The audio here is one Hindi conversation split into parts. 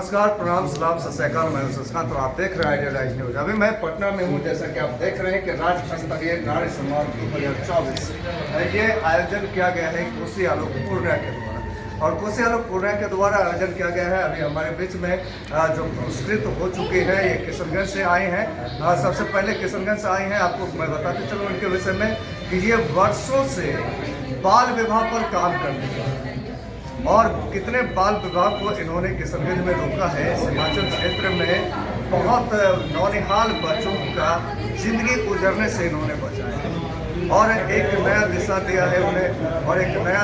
नमस्कार, प्रणाम, सलाम, सत श्री अकाल। मैं शशिकांत और आप देख रहे हैं आइडिया राइज न्यूज। अभी मैं पटना में हूँ। जैसा कि आप देख रहे हैं कि राज्य स्तरीय नारी सम्मान 2024 ये आयोजन किया गया है कोसी आलोक पूर्णिया के द्वारा। और कोसी आलोक पूर्णिया के द्वारा आयोजन किया गया है। अभी हमारे बीच में जो पुरस्कृत हो चुके हैं ये किशनगंज से आए हैं। सबसे पहले किशनगंज से आए हैं। आपको मैं बताते चलूँ इनके विषय में कि ये वर्षों से बाल विवाह पर काम करते हैं और कितने बाल विवाह को इन्होंने किशनगंज में रोका है। सीमांचल क्षेत्र में बहुत नौनिहाल बच्चों का जिंदगी गुजरने से इन्होंने बचाया है और एक नया दिशा दिया है उन्हें, और एक नया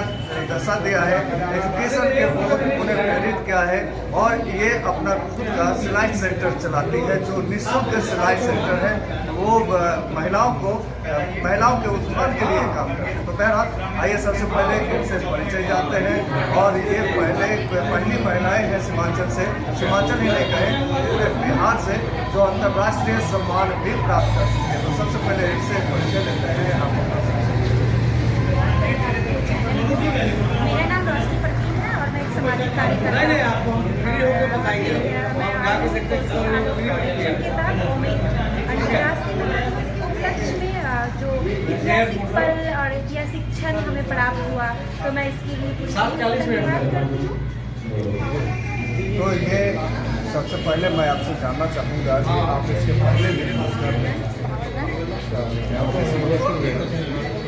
दशा दिया है एजुकेशन के उन्हें प्रेरित किया है। और ये अपना खुद का सिलाई सेंटर चलाती है जो निःशुल्क सिलाई सेंटर है। वो महिलाओं के उत्थान के लिए काम करते हैं। तो बहरहाल आइए सबसे पहले इनसे परिचय जानते हैं। और ये पहली महिलाएं हैं सीमांचल ही नहीं कहें पूरे बिहार से जो अंतर्राष्ट्रीय सम्मान भी प्राप्त कर चुके हैं। तो सबसे पहले इनसे परिचय लेते हैं। मेरा नाम रोशनी प्रतीक है और मैं एक सामाजिक कार्यकर्ता जो ऐतिहासिक पल और ऐतिहासिक क्षण हमें प्राप्त हुआ तो मैं इसके लिए धन्यवाद करती हूँ। तो ये सबसे पहले मैं आपसे जानना चाहूँगा कि आप इसके पहले भी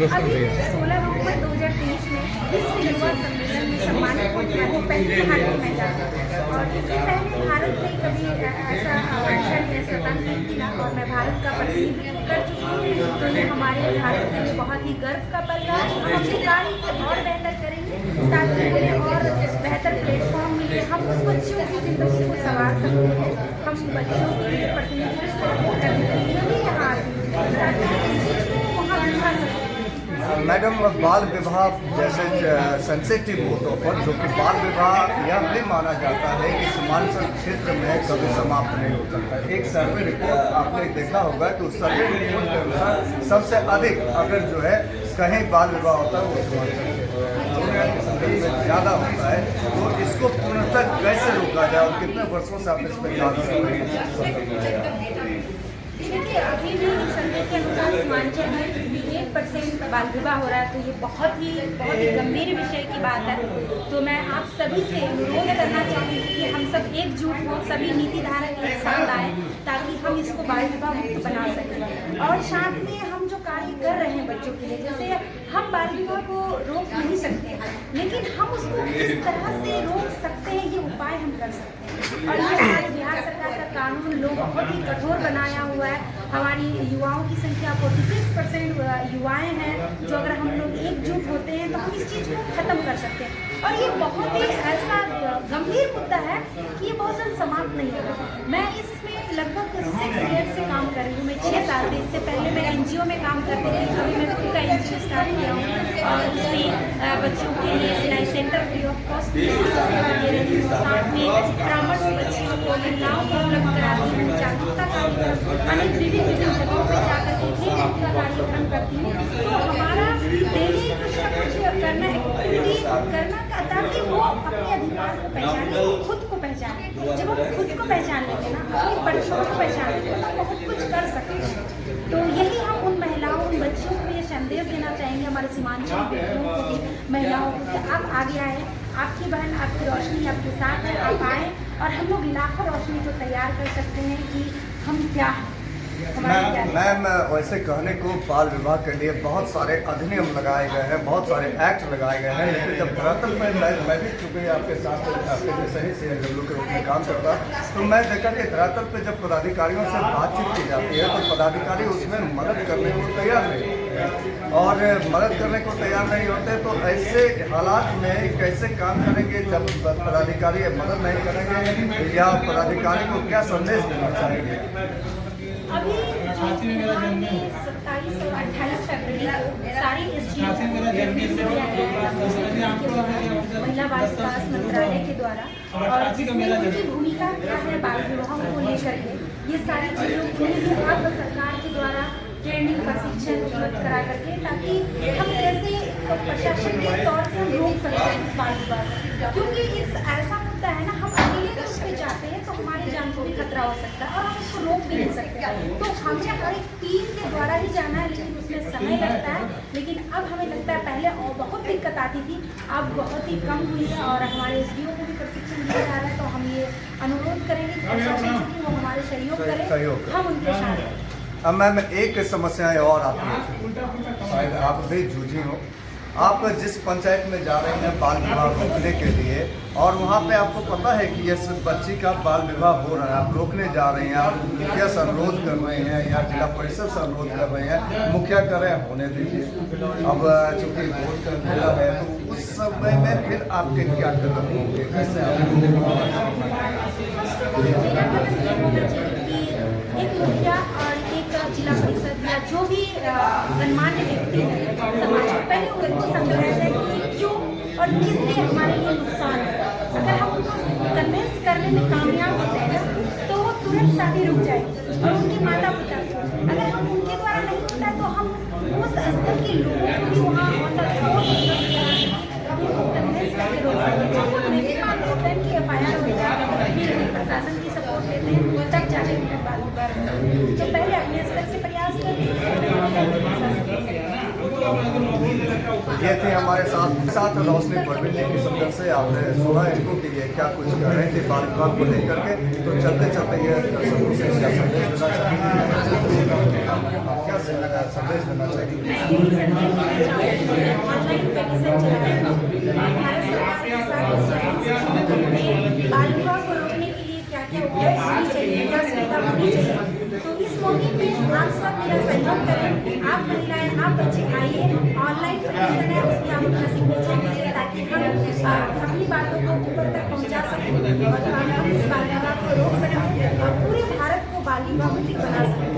अभी 16 नवंबर 2023 में विश्व युवा सम्मेलन में सम्मानित होने को पहली बार मिला और इससे पहले भारत में कभी ऐसा अवसर ऐसा नहीं मिला और मैं भारत का प्रतिनिधित्व कर चुकी हूँ। तो ये हमारे भारत के लिए बहुत ही गर्व का पल रहा है। हम अपनी कार्य को और बेहतर करेंगे ताकि हमें और बेहतर प्लेटफॉर्म मिले, हम उस बच्चों की जिंदगी को संवार सकते हैं। हम बच्चों के प्रतिनिधित्व करने के लिए भी यहाँ मैडम, बाल विवाह जैसे सेंसिटिव मुद्दों पर जो कि बाल विवाह यह भी माना जाता है कि सीमांचल क्षेत्र में कभी समाप्त नहीं हो सकता। एक सर्वे रिपोर्ट आपने देखा होगा कि उस सर्वे रिपोर्ट के अनुसार सबसे अधिक अगर जो है कहीं बाल विवाह होता है वो सीमांचल क्षेत्र में ज़्यादा होता है। तो इसको पूर्णतः कैसे रोका जाए और कितने वर्षों से आप इस पर काम कर रहे हैं? देखिए, अभी भी सर्वे के अनुसार सीमांचल में 1% बाल विवाह हो रहा है। तो ये बहुत ही गंभीर विषय की बात है। तो मैं आप सभी से अनुरोध करना चाहूँगी कि हम सब एकजुट हों, सभी नीति धारक एक साथ आए ताकि हम इसको बाल विवाह मुक्त बना सकें। और साथ में हम जो कार्य कर रहे हैं बच्चों के लिए, जैसे हम बाल विवाह को रोक नहीं सकते लेकिन हम उसको किस तरह से रोक सकते हैं ये उपाय हम कर सकते हैं। और ये हमारे बिहार सरकार का कानून लोग बहुत ही कठोर बनाया हुआ है। हमारी युवाओं की संख्या 46% युवाएं हैं जो अगर हम लोग एकजुट होते हैं तो हम इस चीज़ को खत्म कर सकते हैं। और ये बहुत ही ऐसा गंभीर मुद्दा है कि ये बहुत जल्द समाप्त नहीं होगा। मैं इसमें लगभग 6 ईयर से काम कर रही हूँ। मैं 6 साल से, इससे पहले मैं NGO में काम करती थी। अभी मैं खुद का NGO स्टार्ट किया हूँ और उसमें बच्चों के लिए सिलाई सेंटर फ्री ऑफ कॉस्ट दे रही हूँ। साथ में परामर्श बच्चियों को महिलाओं को उपलब्ध कराती हूँ, जागरूकता कार्यक्रम अनेक विभिन्न जगहों पर जाकर के ट्रेनिंग का कार्यक्रम करती हूँ। तो हमारा डेली कुछ ना कुछ करना ताकि वो अपने अधिकार को पहचाने, खुद को पहचाने। जब हम खुद को पहचान लेंगे ना, अपनी बच्चों को पहचान लेंगे तो बहुत कुछ कर सकते हैं। तो यही हम उन महिलाओं, उन बच्चियों को ये संदेश देना चाहेंगे, हमारे सीमांचल बेटियों को भी, महिलाओं को, आप आगे आए। आपकी बहन, आपकी रोशनी आपके साथ है, आप आए और हम लोग लाखों रोशनी को तैयार कर सकते हैं कि हम क्या हैं। मैम, वैसे कहने को बाल विवाह के लिए बहुत सारे अधिनियम लगाए गए हैं, बहुत सारे एक्ट लगाए गए हैं, लेकिन जब धरातल में मैं भी चूँकि आपके साथ आपके जैसे ही सीएम के रूप में काम करता तो मैं देखा कि धरातल पे जब पदाधिकारियों से बातचीत की जाती है तो पदाधिकारी उसमें मदद करने को तैयार नहीं होते और मदद करने को तैयार नहीं होते। तो ऐसे हालात में कैसे काम करेंगे जब पदाधिकारी मदद नहीं करेंगे, या पदाधिकारी को क्या संदेश देना चाहेंगे? अभी 27 और 28 फरवरी सारी महिला बाल विकास मंत्रालय के द्वारा और जिसमें उनकी भूमिका क्या है बाल विवाहों को लेकर के, ये सारी चीज़ों को सरकार के द्वारा ट्रेनिंग प्रशिक्षण उपलब्ध करा करके ताकि हम कैसे प्रशासन के तौर से हम रोक सकते हैं इस बाल विवाह, क्योंकि इस ऐसा मुद्दा है ना, हम अकेले तो उस पर जाते हैं हमारी जान को भी खतरा हो सकता है और हम उसको रोक भी नहीं सकते। तो हमें हमारी टीम के द्वारा ही जाना है, लेकिन उसमें समय लगता है। लेकिन अब हमें लगता है पहले और बहुत दिक्कत आती थी, अब बहुत ही कम हुई है और हमारे एसडीओ को भी प्रशिक्षण दिया जा रहा है। तो हम ये अनुरोध करेंगे कि प्रशासन से कि वो हमारे सहयोग करें, हम उनके साथ हैं। अब मैम एक समस्याएं और आती है, शायद आप भी जूझी हो। आप जिस पंचायत में जा रहे हैं बाल विवाह रोकने के लिए, और वहाँ पे आपको पता है कि ये बच्ची का बाल विवाह हो रहा है, आप रोकने जा रहे हैं, आप मुखिया से अनुरोध कर रहे हैं या जिला परिषद से अनुरोध कर रहे हैं, मुखिया करें होने दीजिए। अब चूंकि वोट का मेला है तो उस समय में फिर आपके क्या कदम होंगे, कैसे आप एक मुखिया और एक जिला परिषद या जो भी गणमान्य व्यक्ति है समाज में, पहले उनको समझाया जाए कि क्यों और किस लिए हमारे लिए नुकसान है। अगर हम उनको कन्विंस करने में कामयाब होते हैं तो वो तुरंत शादी रुक जाएगी। और उनके माता पिता को अगर हम उनके द्वारा नहीं होता है तो हम उस स्तर के लोगों को भी वहाँ कन्विंस करके रोक सकते हैं। तो मेरे मान लो की FIR हो जाए, फिर प्रशासन की सपोर्ट देते हैं, तब जाके तो पहले अपने स्तर से प्रयास ये थे हमारे साथ रोशनी परवीन जी की सुंदर से आपने सुना इनको कि ये क्या कुछ कर रहे थे बाल विवाह को लेकर के। तो चलते चलते ये दर्शकों से क्या संदेश देना चाहिए, क्या संदेश देना चाहिए? बाल विवाह को रोकने के लिए क्या क्या उपाय होनी चाहिए, क्या सुविधा होनी चाहिए। तो इस मौके पे आप सब मेरा सहयोग करें, आप महिलाएं, आप बच्चे आइए, ऑनलाइन petition है उसमें आप अपना सिग्नेचर दीजिए ताकि हम अपनी बातों को ऊपर तक पहुंचा सकें और हम इस बाल विवाह को रोक सकें और पूरे भारत को बाल विवाह मुक्त बना सकें।